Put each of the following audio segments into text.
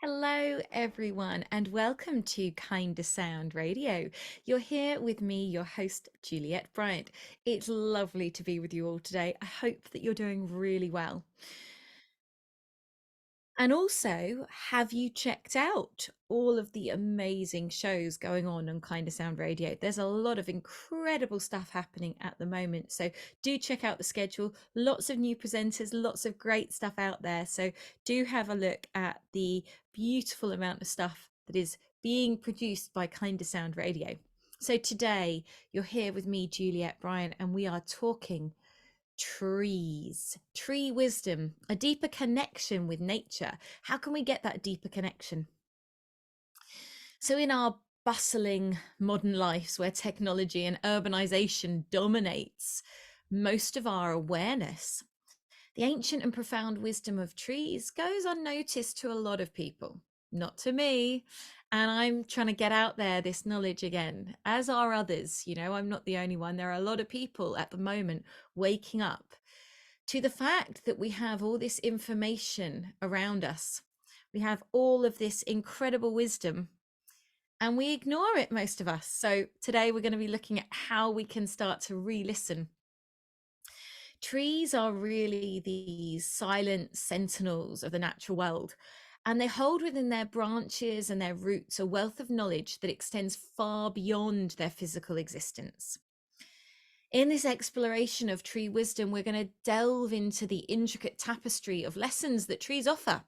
Hello, everyone, and welcome to Kinda Sound Radio. You're here with me, your host, Juliette Bryant. It's lovely to be with you all today. I hope that you're doing really well. And also, have you checked out all of the amazing shows going on Kinda Sound Radio? There's a lot of incredible stuff happening at the moment. So do check out the schedule. Lots of new presenters, lots of great stuff out there. So do have a look at the beautiful amount of stuff that is being produced by Kinda Sound Radio. So today you're here with me, Juliette Bryant, and we are talking tree wisdom, a deeper connection with nature. How can we get that deeper connection? So in our bustling modern lives where technology and urbanization dominates most of our awareness, the ancient and profound wisdom of trees goes unnoticed to a lot of people, not to me. And I'm trying to get out there this knowledge again, as are others. I'm not the only one. There are a lot of people at the moment waking up to the fact that we have all this information around us. We have all of this incredible wisdom and we ignore it, most of us. So today we're going to be looking at how we can start to re-listen. Trees are really these silent sentinels of the natural world, and they hold within their branches and their roots a wealth of knowledge that extends far beyond their physical existence. In this exploration of tree wisdom, we're going to delve into the intricate tapestry of lessons that trees offer,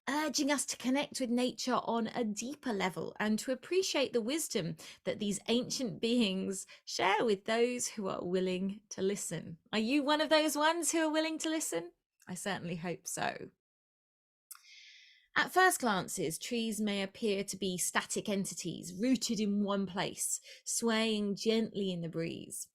urging us to connect with nature on a deeper level and to appreciate the wisdom that these ancient beings share with those who are willing to listen. Are you one of those ones who are willing to listen? I certainly hope so. At first glances, trees may appear to be static entities rooted in one place, swaying gently in the breeze.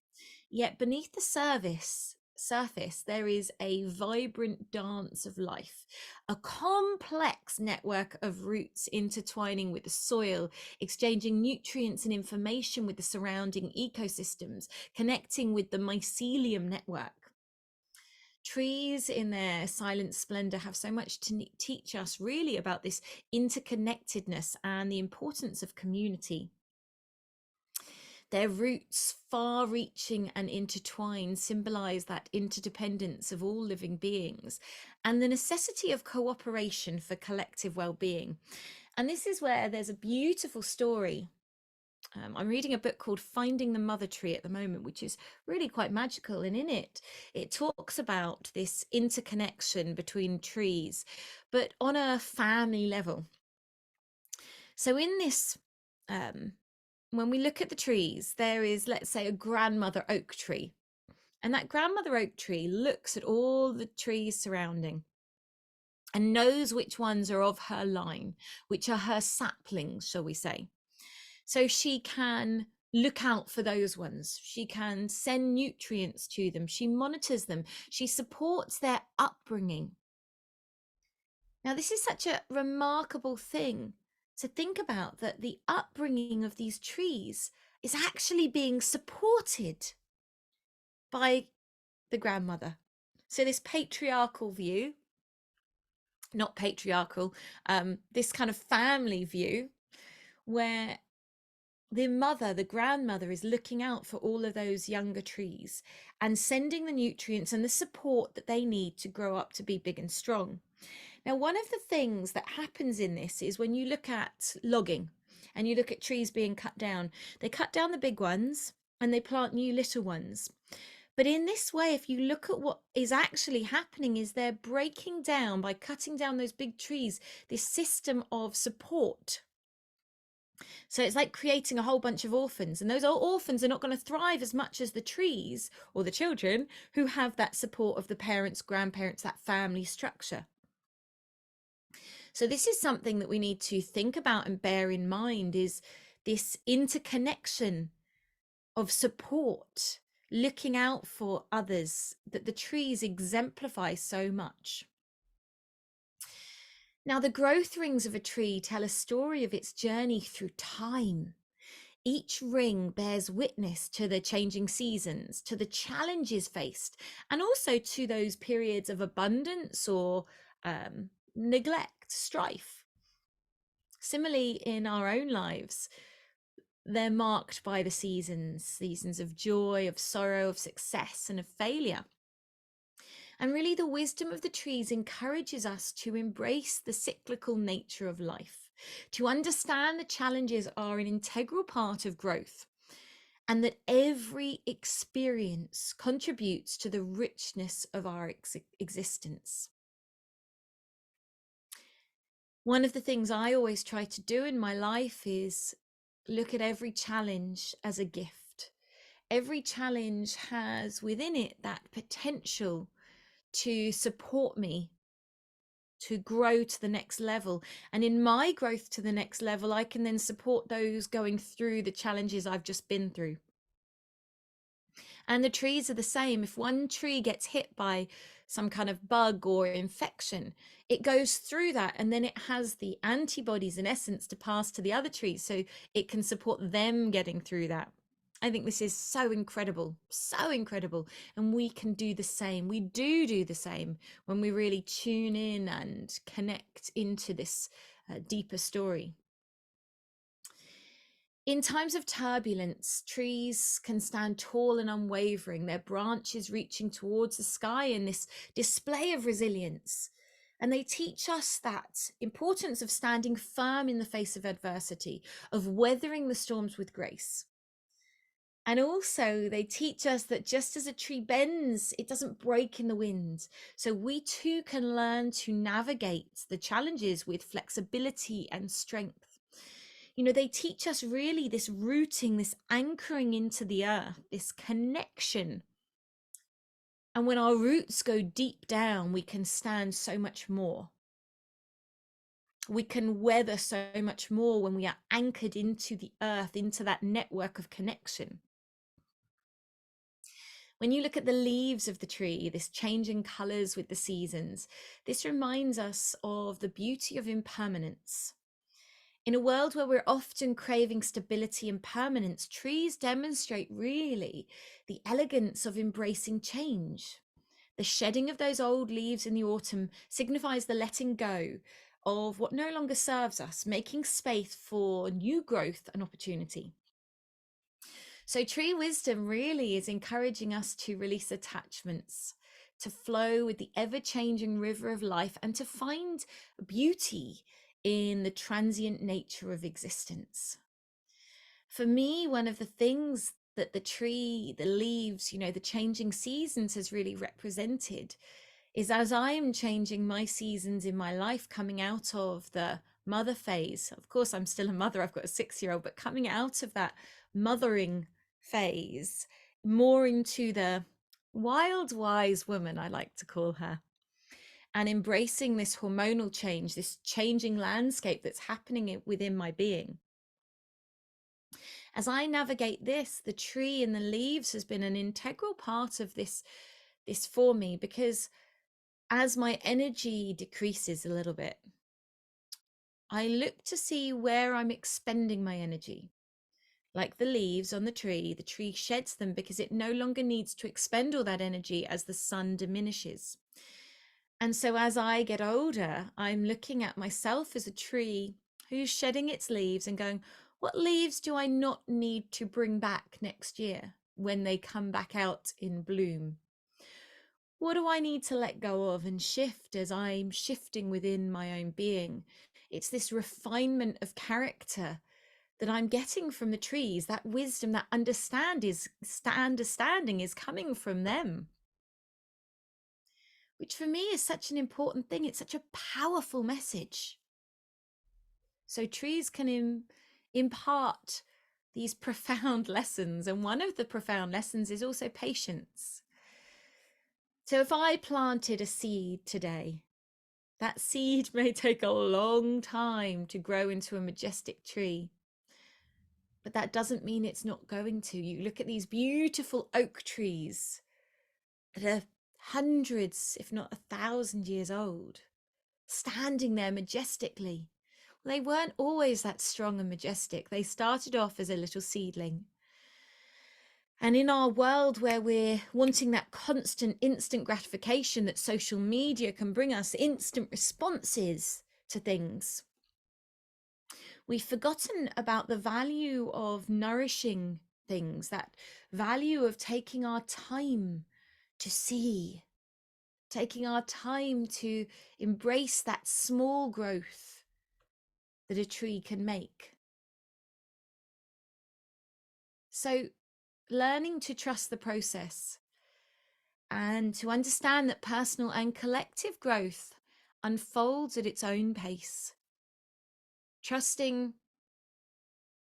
Yet beneath the surface, there is a vibrant dance of life, a complex network of roots intertwining with the soil, exchanging nutrients and information with the surrounding ecosystems, connecting with the mycelium network. Trees in their silent splendor have so much to teach us really about this interconnectedness and the importance of community. Their roots, far reaching and intertwined, symbolize that interdependence of all living beings and the necessity of cooperation for collective well being. And this is where there's a beautiful story. I'm reading a book called Finding the Mother Tree at the moment, which is really quite magical. And in it, it talks about this interconnection between trees, but on a family level. So in this, when we look at the trees, there is, let's say, a grandmother oak tree. And that grandmother oak tree looks at all the trees surrounding and knows which ones are of her line, which are her saplings, shall we say. So she can look out for those ones. She can send nutrients to them. She monitors them. She supports their upbringing. Now, this is such a remarkable thing to think about, that the upbringing of these trees is actually being supported by the grandmother. So this patriarchal view, not patriarchal, this kind of family view where the grandmother is looking out for all of those younger trees and sending the nutrients and the support that they need to grow up to be big and strong. Now, one of the things that happens in this is when you look at logging and you look at trees being cut down, they cut down the big ones and they plant new little ones. But in this way, if you look at what is actually happening, is they're breaking down, by cutting down those big trees, this system of support. So it's like creating a whole bunch of orphans, and those orphans are not going to thrive as much as the trees or the children who have that support of the parents, grandparents, that family structure. So this is something that we need to think about and bear in mind, is this interconnection of support, looking out for others, that the trees exemplify so much. Now, the growth rings of a tree tell a story of its journey through time. Each ring bears witness to the changing seasons, to the challenges faced, and also to those periods of abundance or neglect, strife. Similarly, in our own lives, they're marked by the seasons of joy, of sorrow, of success, and of failure. And really, the wisdom of the trees encourages us to embrace the cyclical nature of life, to understand the challenges are an integral part of growth, and that every experience contributes to the richness of our existence. One of the things I always try to do in my life is look at every challenge as a gift. Every challenge has within it that potential to support me to grow to the next level. And in my growth to the next level, I can then support those going through the challenges I've just been through. And the trees are the same. If one tree gets hit by some kind of bug or infection, it goes through that, and then it has the antibodies in essence to pass to the other trees so it can support them getting through that. I think this is so incredible, so incredible. And we can do the same. We do the same when we really tune in and connect into this deeper story. In times of turbulence, trees can stand tall and unwavering, their branches reaching towards the sky in this display of resilience. And they teach us that importance of standing firm in the face of adversity, of weathering the storms with grace. And also, they teach us that just as a tree bends, it doesn't break in the wind. So we too can learn to navigate the challenges with flexibility and strength. You know, they teach us really this rooting, this anchoring into the earth, this connection. And when our roots go deep down, we can stand so much more. We can weather so much more when we are anchored into the earth, into that network of connection. When you look at the leaves of the tree, this changing colors with the seasons, this reminds us of the beauty of impermanence. In a world where we're often craving stability and permanence, trees demonstrate really the elegance of embracing change. The shedding of those old leaves in the autumn signifies the letting go of what no longer serves us, making space for new growth and opportunity. So tree wisdom really is encouraging us to release attachments, to flow with the ever-changing river of life, and to find beauty in the transient nature of existence. For me, one of the things that the tree, the leaves, you know, the changing seasons has really represented is as I am changing my seasons in my life, coming out of the mother phase. Of course, I'm still a mother, I've got a 6-year-old, but coming out of that mothering phase, more into the wild, wise woman, I like to call her, and embracing this hormonal change, this changing landscape that's happening within my being. As I navigate this, the tree and the leaves has been an integral part of this for me, because as my energy decreases a little bit, I look to see where I'm expending my energy. Like the leaves on the tree sheds them because it no longer needs to expend all that energy as the sun diminishes. And so as I get older, I'm looking at myself as a tree who's shedding its leaves and going, what leaves do I not need to bring back next year when they come back out in bloom? What do I need to let go of and shift as I'm shifting within my own being? It's this refinement of character that I'm getting from the trees, that wisdom, that understanding is coming from them, which for me is such an important thing. It's such a powerful message. So trees can impart these profound lessons, and one of the profound lessons is also patience. So if I planted a seed today, that seed may take a long time to grow into a majestic tree, but that doesn't mean it's not going to. You look at these beautiful oak trees that are hundreds, if not 1,000 years old, standing there majestically. Well, they weren't always that strong and majestic. They started off as a little seedling. And in our world where we're wanting that constant instant gratification that social media can bring us, instant responses to things, We've forgotten about the value of nourishing things, that value of taking our time to see, taking our time to embrace that small growth that a tree can make. So, learning to trust the process and to understand that personal and collective growth unfolds at its own pace. Trusting,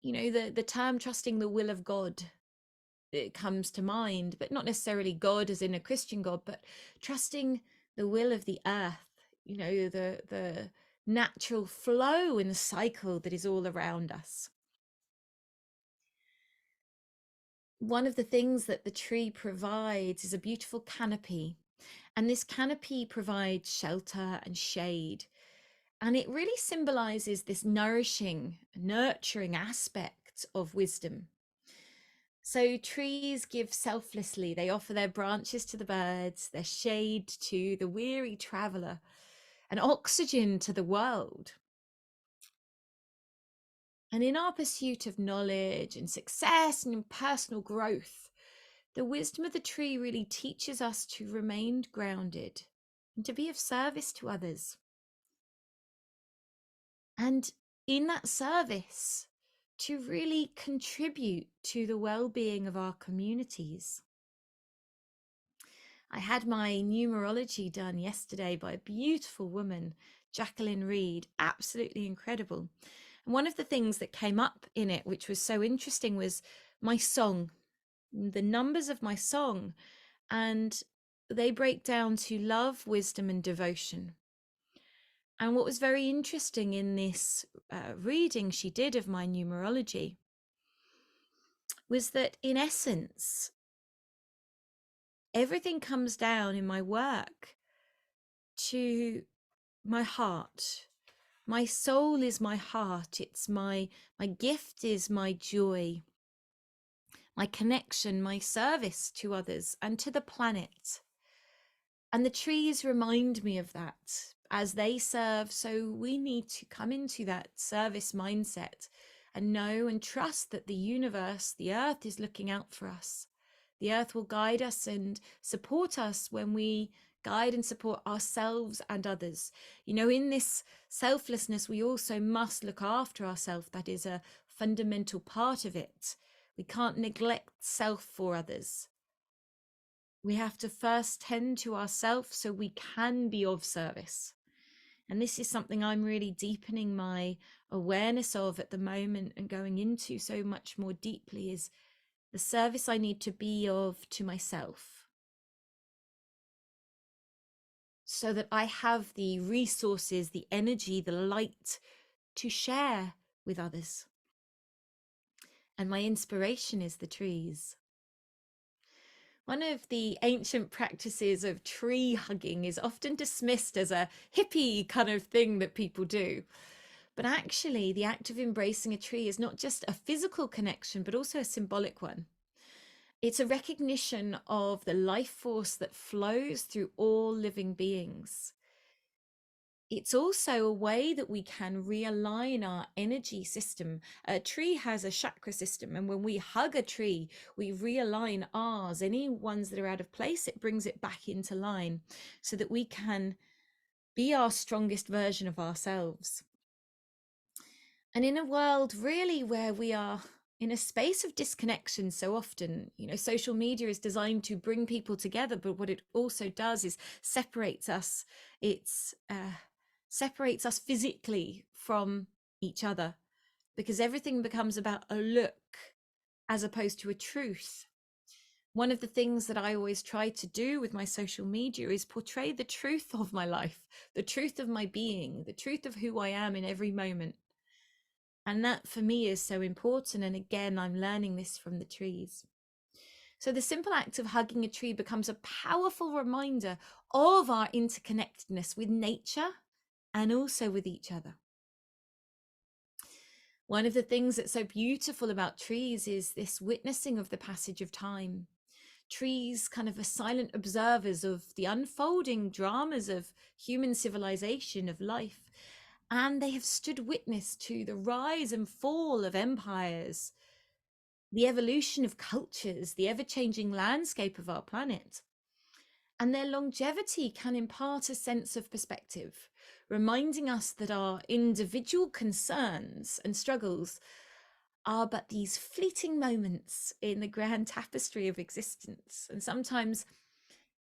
the term trusting the will of God, it comes to mind, but not necessarily God as in a Christian God, but trusting the will of the earth, the natural flow and cycle that is all around us. One of the things that the tree provides is a beautiful canopy, and this canopy provides shelter and shade. And it really symbolizes this nourishing, nurturing aspect of wisdom. So trees give selflessly. They offer their branches to the birds, their shade to the weary traveler, and oxygen to the world. And in our pursuit of knowledge and success and personal growth, the wisdom of the tree really teaches us to remain grounded and to be of service to others. And in that service, to really contribute to the well-being of our communities. I had my numerology done yesterday by a beautiful woman, Jacqueline Reed, absolutely incredible. And one of the things that came up in it, which was so interesting, was my song, the numbers of my song, and they break down to love, wisdom, and devotion. And what was very interesting in this reading she did of my numerology was that, in essence, everything comes down in my work to my heart. My soul is my heart. It's my gift is my joy, my connection, my service to others and to the planet. And the trees remind me of that. As they serve, so we need to come into that service mindset and know and trust that the universe, the earth, is looking out for us. The earth will guide us and support us when we guide and support ourselves and others. In this selflessness, we also must look after ourselves. That is a fundamental part of it. We can't neglect self for others. We have to first tend to ourselves so we can be of service. And this is something I'm really deepening my awareness of at the moment and going into so much more deeply, is the service I need to be of to myself, so that I have the resources, the energy, the light to share with others. And my inspiration is the trees. One of the ancient practices of tree hugging is often dismissed as a hippie kind of thing that people do. But actually, the act of embracing a tree is not just a physical connection, but also a symbolic one. It's a recognition of the life force that flows through all living beings. It's also a way that we can realign our energy system. A tree has a chakra system, and when we hug a tree, we realign ours. Any ones that are out of place, it brings it back into line so that we can be our strongest version of ourselves. And in a world really where we are in a space of disconnection so often, social media is designed to bring people together, but what it also does is separates us. It's separates us physically from each other, because everything becomes about a look as opposed to a truth. One of the things that I always try to do with my social media is portray the truth of my life, the truth of my being, the truth of who I am in every moment. And that for me is so important. And again, I'm learning this from the trees. So the simple act of hugging a tree becomes a powerful reminder of our interconnectedness with nature and also with each other. One of the things that's so beautiful about trees is this witnessing of the passage of time. Trees kind of are silent observers of the unfolding dramas of human civilization, of life. and they have stood witness to the rise and fall of empires, the evolution of cultures, the ever-changing landscape of our planet. And their longevity can impart a sense of perspective, reminding us that our individual concerns and struggles are but these fleeting moments in the grand tapestry of existence. And sometimes,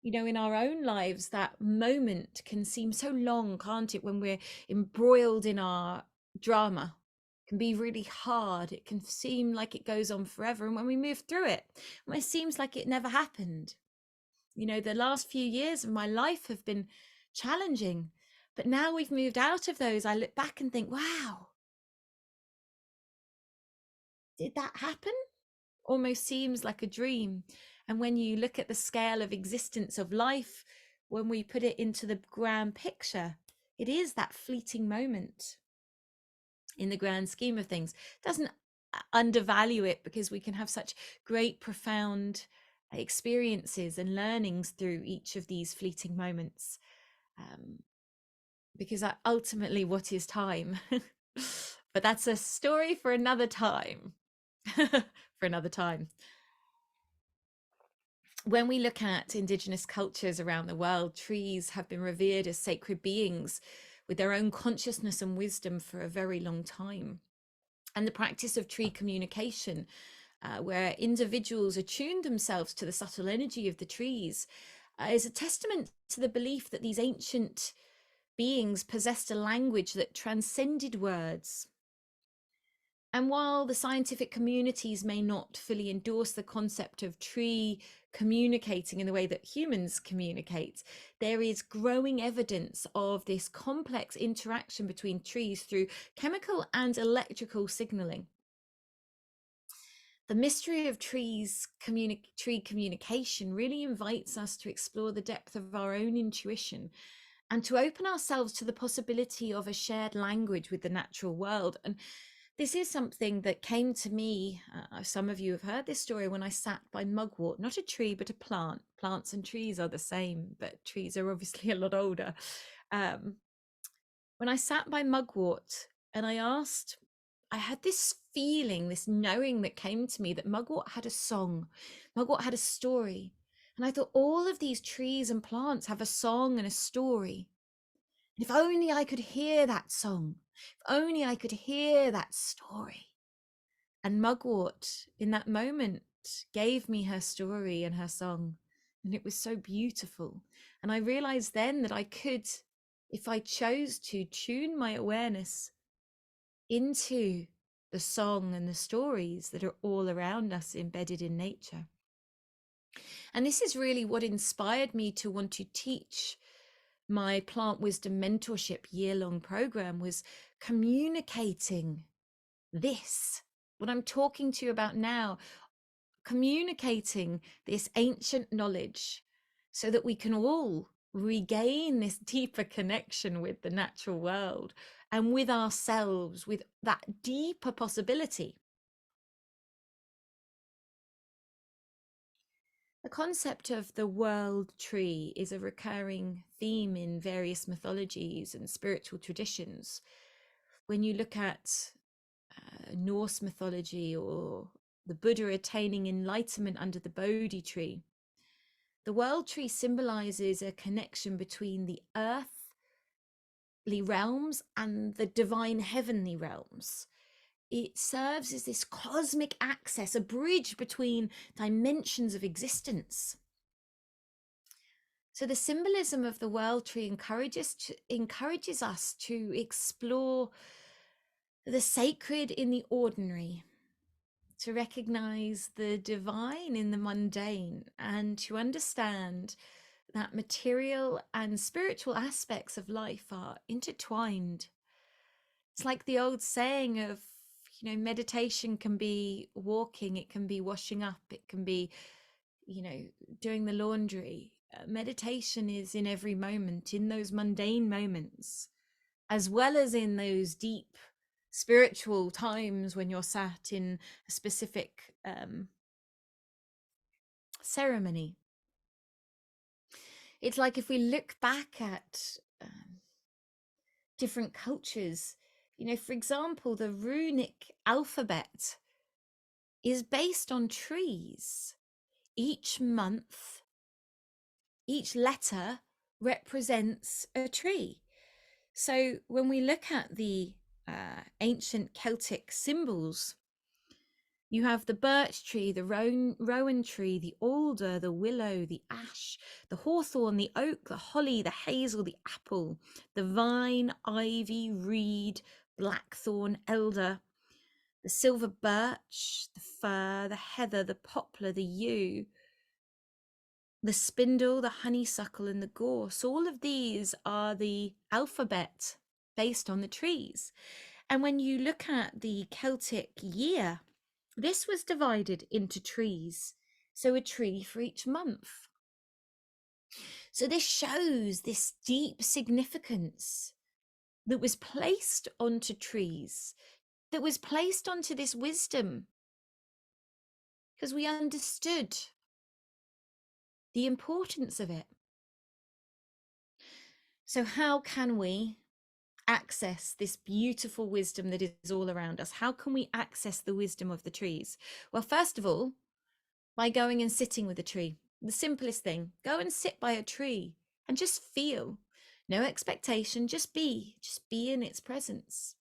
in our own lives, that moment can seem so long, can't it, when we're embroiled in our drama? It can be really hard. It can seem like it goes on forever. And when we move through it, it seems like it never happened. The last few years of my life have been challenging, but now we've moved out of those. I look back and think, wow, did that happen? Almost seems like a dream. And when you look at the scale of existence of life, when we put it into the grand picture, it is that fleeting moment in the grand scheme of things. It doesn't undervalue it, because we can have such great, profound experiences and learnings through each of these fleeting moments. Because ultimately, what is time? But that's a story for another time. For another time. When we look at indigenous cultures around the world, trees have been revered as sacred beings with their own consciousness and wisdom for a very long time. And the practice of tree communication, where individuals attune themselves to the subtle energy of the trees, is a testament to the belief that these ancient beings possessed a language that transcended words. And while the scientific communities may not fully endorse the concept of tree communicating in the way that humans communicate, there is growing evidence of this complex interaction between trees through chemical and electrical signaling. The mystery of tree communication really invites us to explore the depth of our own intuition and to open ourselves to the possibility of a shared language with the natural world. And this is something that came to me. Some of you have heard this story, when I sat by mugwort, not a tree, but a plant. Plants and trees are the same, but trees are obviously a lot older. When I sat by mugwort and I had this feeling, this knowing that came to me that mugwort had a song, mugwort had a story. And I thought, all of these trees and plants have a song and a story. And if only I could hear that song, if only I could hear that story. And mugwort, in that moment, gave me her story and her song. And it was so beautiful. And I realized then that I could, if I chose to, tune my awareness into the song and the stories that are all around us, embedded in nature. And this is really what inspired me to want to teach my plant wisdom mentorship year-long program, was communicating this, what I'm talking to you about now, communicating this ancient knowledge so that we can all regain this deeper connection with the natural world and with ourselves, with that deeper possibility. The concept of the world tree is a recurring theme in various mythologies and spiritual traditions. When you look at Norse mythology, or the Buddha attaining enlightenment under the Bodhi tree, the world tree symbolizes a connection between the earthly realms and the divine heavenly realms. It serves as this cosmic access, a bridge between dimensions of existence. So the symbolism of the world tree encourages us to explore the sacred in the ordinary, to recognize the divine in the mundane, and to understand that material and spiritual aspects of life are intertwined. It's like the old saying of, meditation can be walking, it can be washing up, it can be, doing the laundry. Meditation is in every moment, in those mundane moments, as well as in those deep spiritual times when you're sat in a specific ceremony. It's like, if we look back at different cultures. For example, the runic alphabet is based on trees. Each month, each letter represents a tree. So when we look at the ancient Celtic symbols, you have the birch tree, the rowan tree, the alder, the willow, the ash, the hawthorn, the oak, the holly, the hazel, the apple, the vine, ivy, reed, blackthorn, elder, the silver birch, the fir, the heather, the poplar, the yew, the spindle, the honeysuckle, and the gorse. All of these are the alphabet based on the trees. And when you look at the Celtic year, this was divided into trees. So a tree for each month. So this shows this deep significance that was placed onto trees, that was placed onto this wisdom, because we understood the importance of it. So how can we access this beautiful wisdom that is all around us? How can we access the wisdom of the trees? Well, first of all, by going and sitting with a tree. The simplest thing, go and sit by a tree and just feel. No expectation, just be in its presence.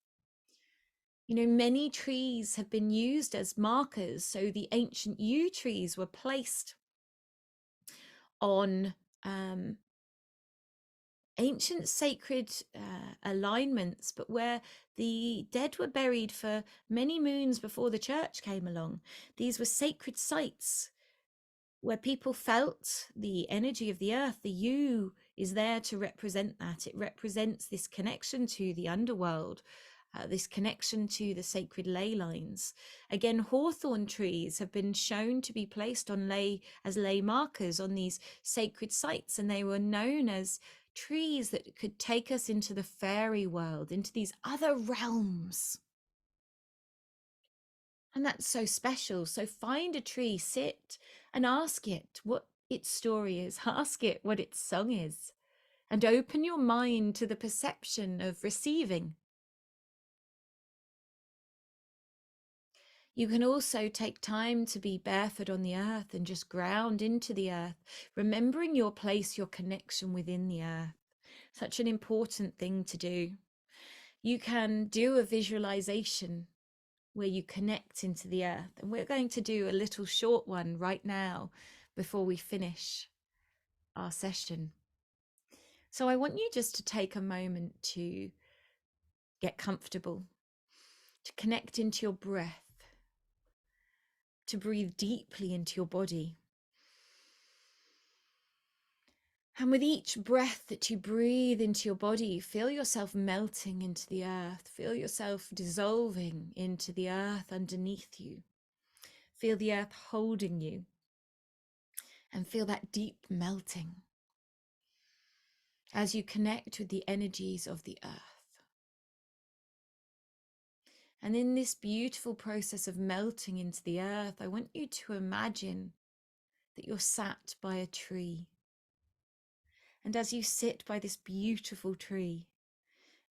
Many trees have been used as markers. So the ancient yew trees were placed on ancient sacred alignments, but where the dead were buried for many moons before the church came along. These were sacred sites where people felt the energy of the earth. The yew is there to represent that. It represents this connection to the underworld, this connection to the sacred ley lines. Again, hawthorn trees have been shown to be placed on ley markers on these sacred sites, and they were known as trees that could take us into the fairy world, into these other realms. And that's so special. So find a tree, sit and ask it what its story is, ask it what its song is, and open your mind to the perception of receiving. You can also take time to be barefoot on the earth and just ground into the earth, remembering your place, your connection within the earth. Such an important thing to do. You can do a visualization where you connect into the earth. And we're going to do a little short one right now before we finish our session. So I want you just to take a moment to get comfortable, to connect into your breath, to breathe deeply into your body. And with each breath that you breathe into your body, feel yourself melting into the earth. Feel yourself dissolving into the earth underneath you. Feel the earth holding you. And feel that deep melting as you connect with the energies of the earth. And in this beautiful process of melting into the earth, I want you to imagine that you're sat by a tree. And as you sit by this beautiful tree,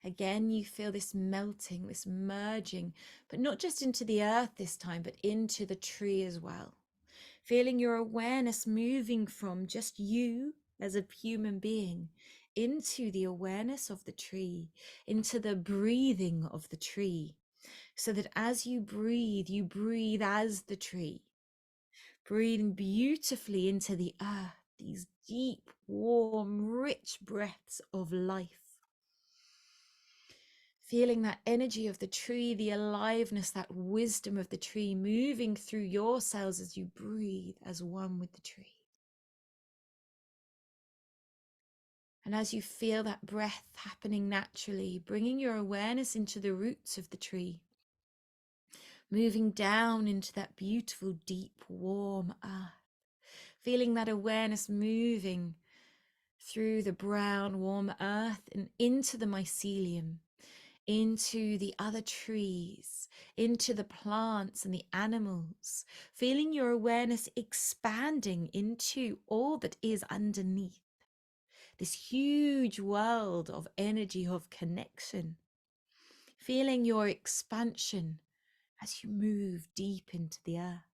again, you feel this melting, this merging, but not just into the earth this time, but into the tree as well. Feeling your awareness moving from just you as a human being into the awareness of the tree, into the breathing of the tree, so that as you breathe as the tree, breathing beautifully into the earth, these deep, warm, rich breaths of life. Feeling that energy of the tree, the aliveness, that wisdom of the tree moving through your cells as you breathe as one with the tree. And as you feel that breath happening naturally, bringing your awareness into the roots of the tree, moving down into that beautiful, deep, warm earth, feeling that awareness moving through the brown, warm earth and into the mycelium, into the other trees, into the plants and the animals, feeling your awareness expanding into all that is underneath. this huge world of energy, of connection, feeling your expansion as you move deep into the earth,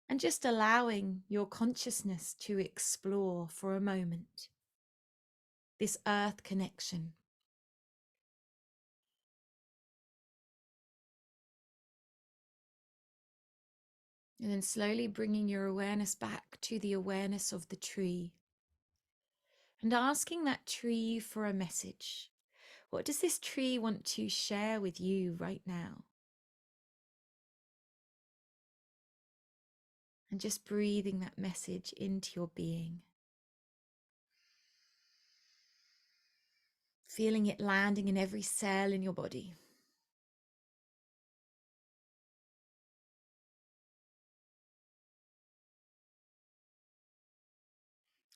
and just allowing your consciousness to explore for a moment this earth connection. And then slowly bringing your awareness back to the awareness of the tree and asking that tree for a message. What does this tree want to share with you right now? And just breathing that message into your being. Feeling it landing in every cell in your body.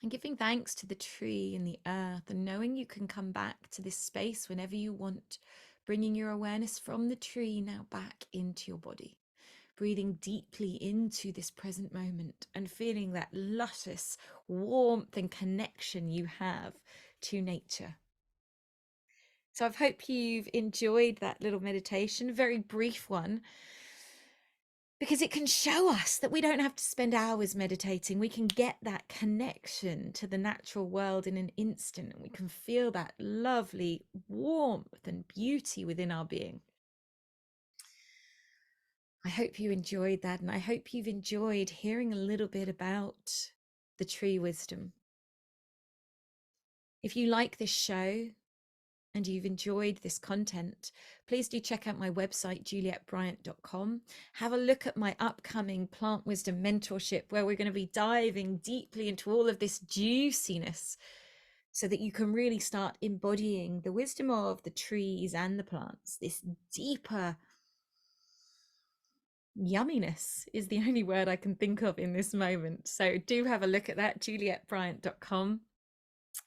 And giving thanks to the tree and the earth, and knowing you can come back to this space whenever you want, bringing your awareness from the tree now back into your body. Breathing deeply into this present moment and feeling that luscious warmth and connection you have to nature. So I hope you've enjoyed that little meditation, a very brief one, because it can show us that we don't have to spend hours meditating. We can get that connection to the natural world in an instant, and we can feel that lovely warmth and beauty within our being. I hope you enjoyed that, and I hope you've enjoyed hearing a little bit about the tree wisdom. If you like this show and you've enjoyed this content, please do check out my website, juliettebryant.com. Have a look at my upcoming Plant Wisdom Mentorship, where we're going to be diving deeply into all of this juiciness so that you can really start embodying the wisdom of the trees and the plants. This deeper yumminess is the only word I can think of in this moment. So do have a look at that, juliettebryant.com,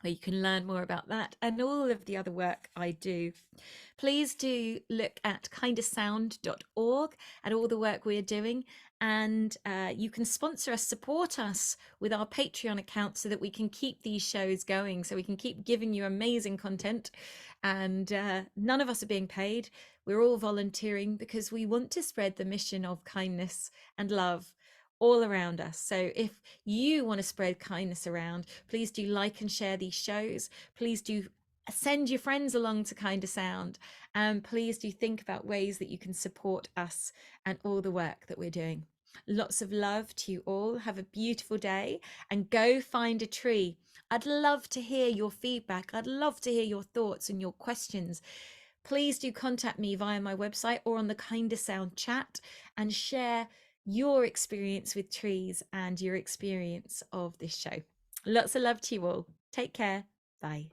where you can learn more about that and all of the other work I do. Please do look at kindasound.org and all the work we're doing. And you can sponsor us, support us with our Patreon account so that we can keep these shows going, so we can keep giving you amazing content. And none of us are being paid. We're all volunteering because we want to spread the mission of kindness and love all around us. So if you want to spread kindness around, please do like and share these shows. Please do send your friends along to Kinda Sound, and please do think about ways that you can support us and all the work that we're doing. Lots of love to you all. Have a beautiful day and go find a tree. I'd love to hear your feedback. I'd love to hear your thoughts and your questions. Please do contact me via my website or on the Kinda Sound chat and share your experience with trees and your experience of this show. Lots of love to you all. Take care. Bye.